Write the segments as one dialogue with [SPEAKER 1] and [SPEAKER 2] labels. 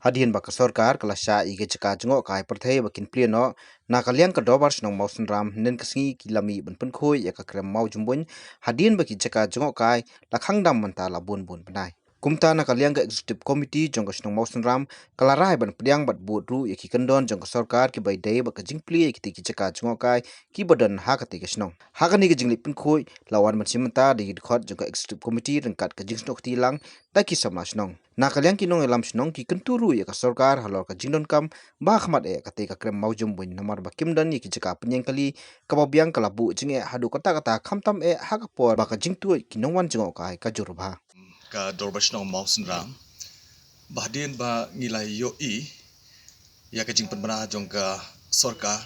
[SPEAKER 1] Hadian baka sorkar kelasya ige ceka jengok kai perthai bakin plieno nakaliang ke dobar senong mau senram nen kesengi kilami ben penkhoi ya ka krem mau jumbun hadian baki ceka jengok kai lakhang dam menta labun bun penai. Kumta nakaliang ke executive committee jong senong mau senram kalarai ban pediang bat buat ru ya ki kendon jong sorkar ki bai dai baka jingpli ki ki ceka jengok kai ki badan ha ka ti senong. Ha ka ni ke jingli penkhoi lawan mensimenta di khot jong executive committee rengkat ke jing senok tilang ta ki samla senong. Nakaliang kinong elam senong ki kenturu ya ka sorkar halor ka jingdon kam ba khmat ka te ka krem maujum buin namar ba kimdan ki jeka penyeng kali ka biang kala bu jinge hadu kata kata khamtam ha ka por ba ka jingtu kinongwan jingo ka jurba
[SPEAKER 2] ka dorbashno mausen ram bahdien ba ngilai yo ya ka jing penbana jong ka sorkar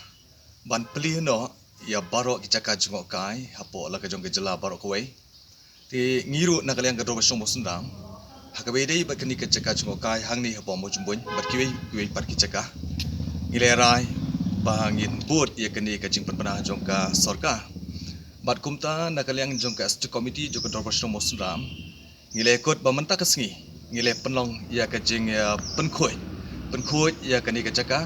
[SPEAKER 2] ban pelihno ya baro ki jaka jingo kai hapo la ka jong ka jela baro koi ti ngiru na kalian ka dorbashno mausen ram hakabe dei ba kani ka jaka jingo kai hangni hapo mo jumbun bat kiwi par ki jaka ngilai rai ba ngin bot ya kani ka jing penbana jong ka sorkar bat kumta na kalian jong ka stu committee jong ka dorbashno mausen ram ngile kot ba menta kesengi ngile penlong ya ka jing ya penkhoi ya kani ka jaka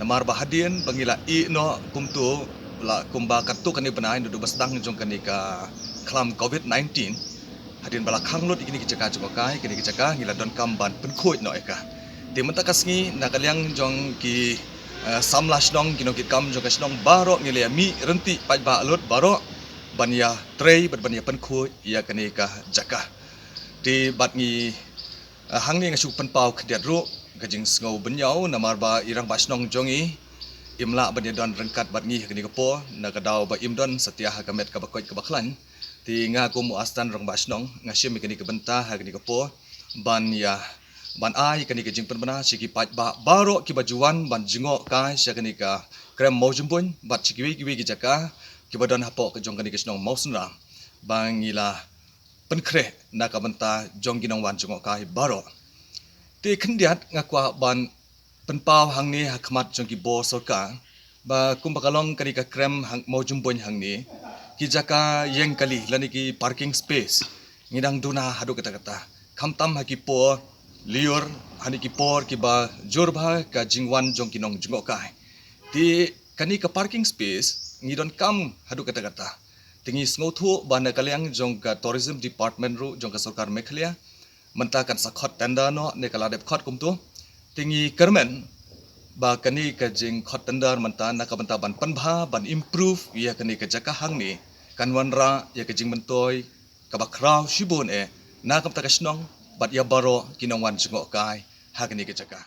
[SPEAKER 2] namar ba hadien bangila no kumtu la kumba katu kani benai du basdang jong kani ka klam covid-19 hadien bala khanglot ikini ka jaka jong kai kani ka jaka ngila don kam ban penkhoi no eka ti menta kesengi na kaliang jong ki samlash dong kino ki kam jong ka snong baro ngile mi renti pai ba lot baro banya trei banya penkhoi ya kani ka jaka di bat ngi hang ni ngasuk penpau kediat ru gajing ngau benyau namar ba irang basnong jongi imla ban don rengkat bat ngi kini kepo na kadau ba imdon setia hakamet ka bakoi ka baklan ti nga ko mu astan rong basnong ngasim kini ke benta kini kepo ban ai kini ke jing penbana siki pat ba baro ki bajuan ban jingo kai sya kini ka krem mau jumpun bat sikiwi ki jaka ki badon hapo ke jong kini ke snong mau senra bangila penkre na kabanta jong ginong wan jong kai baro ti khendiat ngakwa ban penpau hang ni hakmat jong ki bo sorka ba kumbakalong kani ka krem hang mau jumbon hang ni ki jaka yeng kali lani ki parking space ngidang duna hadu kata khamtam ha ki po lior hani ki por ki ba jorba ka jingwan jong kinong jong kai ti kani ka parking space ngidon kam hadu kata tingi snothu bana kaliang jong ka tourism department ru jong ka sarkar mekhalia menta kan sakhot tenda no ne kala dep khot kumtu tingi kermen ba kani ka jing khot tenda menta na ka banta ban panbha ban improve ya kani ka jaka hang ni kan wanra ya ka jing mentoi ka ba kraw shibon na kam ta ka snong bat ya baro kinong wan jong kai ha kani ka jaka